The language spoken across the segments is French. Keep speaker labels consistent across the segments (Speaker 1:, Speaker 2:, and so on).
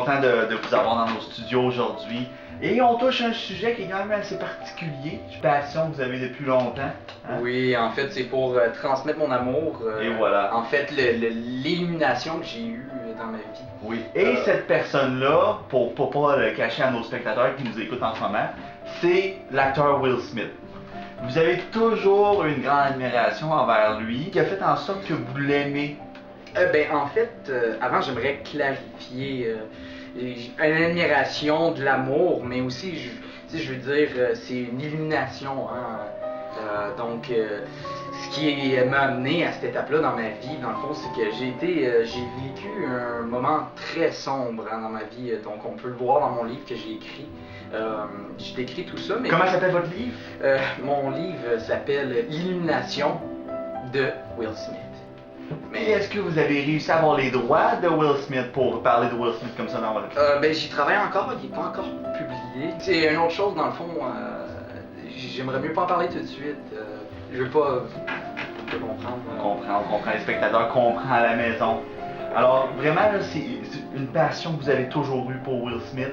Speaker 1: content de vous avoir dans nos studios aujourd'hui. Et on touche un sujet qui est quand même assez particulier, une passion que vous avez depuis longtemps. Hein?
Speaker 2: Oui, en fait, c'est pour transmettre mon amour.
Speaker 1: Et voilà.
Speaker 2: En fait, l'illumination que j'ai eue dans ma vie.
Speaker 1: Oui. Et cette personne-là, pour pas le cacher à nos spectateurs qui nous écoutent en ce moment, c'est l'acteur Will Smith. Vous avez toujours une grande admiration envers lui, qui a fait en sorte que vous l'aimez.
Speaker 2: En fait, avant, j'aimerais clarifier une admiration, de l'amour, mais aussi, je veux dire, c'est une illumination. Hein? Ce qui m'a amené à cette étape-là dans ma vie, dans le fond, c'est que j'ai vécu un moment très sombre hein, dans ma vie. Donc, on peut le voir dans mon livre que j'ai écrit. Je décris tout ça, mais...
Speaker 1: Comment s'appelle votre livre?
Speaker 2: Mon livre s'appelle Illumination de Will Smith.
Speaker 1: Mais est-ce que vous avez réussi à avoir les droits de Will Smith pour parler de Will Smith comme ça dans votre livre?
Speaker 2: J'y travaille encore, il n'est pas encore publié. C'est une autre chose dans le fond, j'aimerais mieux pas en parler tout de suite. Je veux pas comprendre.
Speaker 1: On comprend, les spectateurs comprennent à la maison. Alors vraiment, là, c'est une passion que vous avez toujours eue pour Will Smith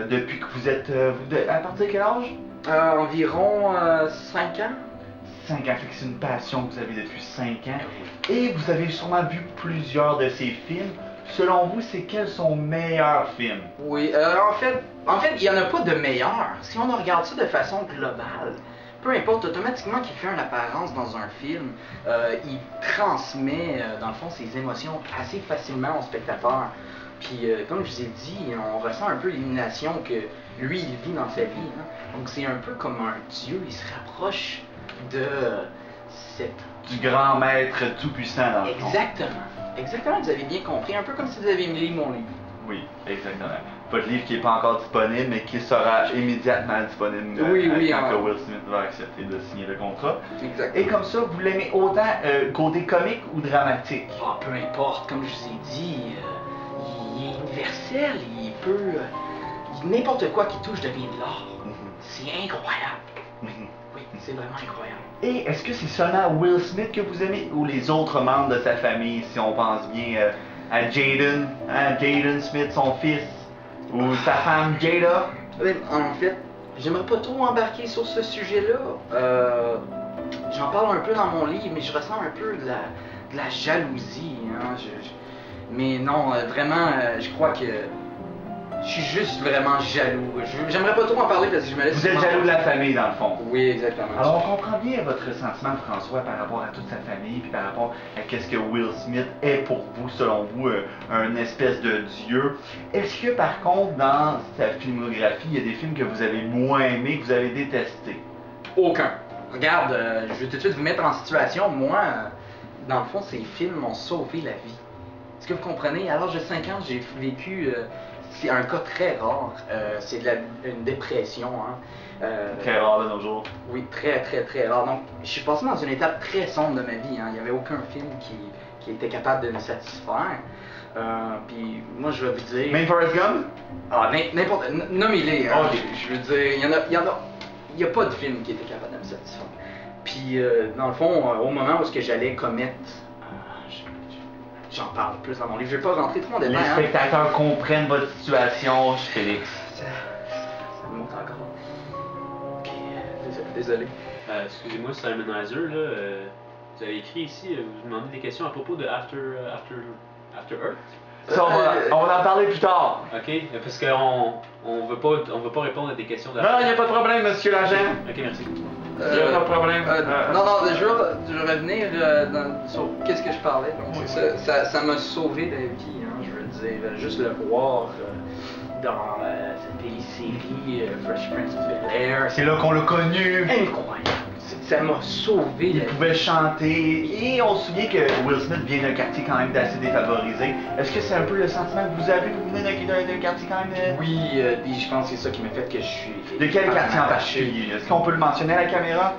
Speaker 1: depuis que vous êtes... à partir de quel âge?
Speaker 2: Environ 5 ans.
Speaker 1: 5 ans, fait que c'est une passion que vous avez depuis 5 ans. Et vous avez sûrement vu plusieurs de ses films. Selon vous, c'est quels sont meilleurs films?
Speaker 2: Oui, en fait, il n'y en a pas de meilleurs. Si on regarde ça de façon globale, peu importe, automatiquement qu'il fait une apparence dans un film, il transmet, dans le fond, ses émotions assez facilement au spectateur. Puis, comme je vous ai dit, on ressent un peu l'illumination que lui, il vit dans sa vie. Hein? Donc, c'est un peu comme un dieu, il se rapproche de
Speaker 1: du grand maître tout-puissant dans le fond.
Speaker 2: Exactement, vous avez bien compris, un peu comme si vous aviez lu mon livre.
Speaker 1: Oui, exactement. Votre livre qui n'est pas encore disponible, mais qui sera immédiatement disponible quand Will Smith va accepter de signer le contrat.
Speaker 2: Exactement.
Speaker 1: Et comme ça, vous l'aimez autant côté comique ou dramatique?
Speaker 2: Peu importe, comme je vous ai dit, il est universel, il peut... n'importe quoi qui touche devient de l'art. C'est incroyable. Oui, c'est vraiment incroyable.
Speaker 1: Et est-ce que c'est seulement Will Smith que vous aimez ou les autres membres de sa famille, si on pense bien à Jaden, Jaden Smith, son fils, ou sa femme Jada?
Speaker 2: En fait, j'aimerais pas trop embarquer sur ce sujet-là. J'en parle un peu dans mon livre, mais je ressens un peu de la jalousie. Hein? Mais non, vraiment, je crois que je suis juste vraiment jaloux. J'aimerais pas trop en parler parce que je me laisse...
Speaker 1: Vous êtes jaloux de la famille, dans le fond.
Speaker 2: Oui, exactement.
Speaker 1: Alors, on comprend bien votre sentiment, François, par rapport à toute sa famille, puis par rapport à qu'est-ce que Will Smith est pour vous, selon vous, un espèce de dieu. Est-ce que, par contre, dans sa filmographie, il y a des films que vous avez moins aimés, que vous avez détestés?
Speaker 2: Aucun. Regarde, je vais tout de suite vous mettre en situation. Moi, dans le fond, ces films m'ont sauvé la vie. Est-ce que vous comprenez? À l'âge de 5 ans, j'ai vécu... c'est un cas très rare, c'est une dépression. Hein.
Speaker 1: Très rare de nos jours.
Speaker 2: Oui, très rare. Donc, je suis passé dans une étape très sombre de ma vie. Hein. Il n'y avait aucun film qui était capable de me satisfaire. Puis, moi, je vais vous dire...
Speaker 1: Même Forrest Gump?
Speaker 2: Ah, n'importe... Nommez-les. Hein.
Speaker 1: Okay.
Speaker 2: Je veux dire, il n'y a pas de film qui était capable de me satisfaire. Puis, dans le fond, au moment où j'allais commettre... J'en parle plus dans mon livre. Je vais pas rentrer trop en détail.
Speaker 1: Les spectateurs comprennent votre situation, Félix.
Speaker 2: Ça me monte encore. Ok, désolé.
Speaker 3: Excusez-moi, Simonizer, là, vous avez écrit ici, vous demandez des questions à propos de After Earth.
Speaker 1: Ça, on va en parler plus tard.
Speaker 3: Ok, parce qu'on veut pas répondre à des questions
Speaker 1: Non, il n'y a pas de problème, monsieur l'agent.
Speaker 3: Ok, merci.
Speaker 1: Il n'y a pas de problème.
Speaker 2: Non, je veux revenir sur qu'est-ce que je parlais. Donc, ça m'a sauvé la vie, hein, je veux dire. Juste le voir dans cette télésérie Fresh Prince of Bel-Air.
Speaker 1: C'est là qu'on l'a connu.
Speaker 2: Incroyable. Ça m'a sauvé.
Speaker 1: Il pouvait chanter. Et on se souvient que Will Smith vient d'un quartier quand même d'assez défavorisé. Est-ce que c'est un peu le sentiment que vous avez? Vous venez d'un quartier quand même...
Speaker 2: Oui, puis je pense que c'est ça qui m'a fait que je suis...
Speaker 1: De quel quartier en particulier? Est-ce qu'on peut le mentionner à la caméra?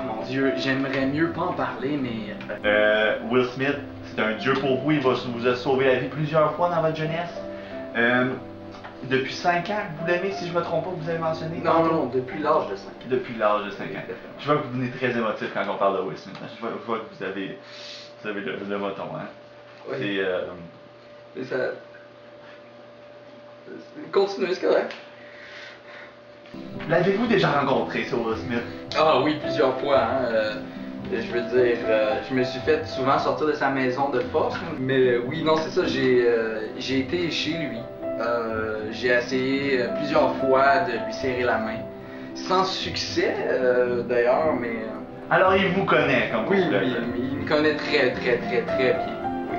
Speaker 2: Mon Dieu, j'aimerais mieux pas en parler, mais...
Speaker 1: Will Smith, c'est un dieu pour vous. Il vous a sauvé la vie plusieurs fois dans votre jeunesse. Depuis 5 ans, vous l'aimez, si je ne me trompe pas, vous avez mentionné?
Speaker 2: Non, depuis l'âge de 5 ans.
Speaker 1: Depuis l'âge de 5 ans. Je vois que vous venez très émotif quand on parle de Will Smith. Je vois que vous avez le moton. Hein?
Speaker 2: Oui.
Speaker 1: C'est...
Speaker 2: continuez, c'est correct.
Speaker 1: L'avez-vous déjà rencontré, ce Will Smith?
Speaker 2: Ah oui, plusieurs fois. Hein. Je veux dire, je me suis fait souvent sortir de sa maison de force. Mais oui, non, c'est ça, j'ai été chez lui. J'ai essayé plusieurs fois de lui serrer la main. Sans succès, d'ailleurs, mais...
Speaker 1: Alors, il vous connaît, comme
Speaker 2: oui,
Speaker 1: vous le dites.
Speaker 2: il me connaît très bien. Oui,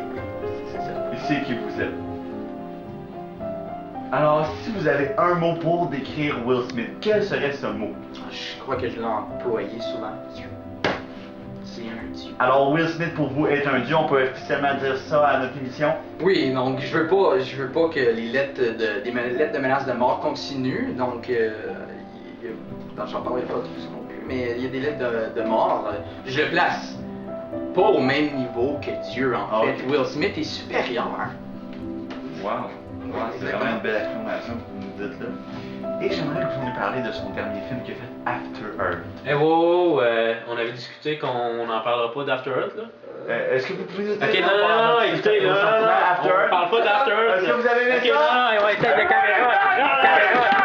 Speaker 2: c'est ça.
Speaker 1: Il sait qui vous êtes. Alors, si vous avez un mot pour décrire Will Smith, quel serait ce mot?
Speaker 2: Je crois que je l'ai employé souvent. C'est un dieu.
Speaker 1: Alors, Will Smith, pour vous, est un dieu. On peut officiellement dire ça à notre émission.
Speaker 2: Oui, donc je veux pas que les lettres de menace de mort continuent. Donc, j'en parlerai pas tout ça non plus, mais il y a des lettres de mort. Je le place pas au même niveau que Dieu, en fait.
Speaker 1: Ok.
Speaker 2: Will Smith est supérieur.
Speaker 1: Wow. Wow, c'est vraiment une belle affirmation que vous nous dites là. Et j'aimerais que vous nous parliez de son dernier film qui a fait After Earth.
Speaker 3: Eh on avait discuté qu'on n'en parlera pas d'After Earth, là.
Speaker 1: Est-ce que vous pouvez nous dire...
Speaker 3: Ok, non, écoutez, là,
Speaker 1: After
Speaker 3: on
Speaker 1: Earth?
Speaker 3: parle pas d'After Earth.
Speaker 1: Est-ce que vous avez aimé
Speaker 3: Ok,
Speaker 1: ça?
Speaker 3: non, ouais, tête de caméra.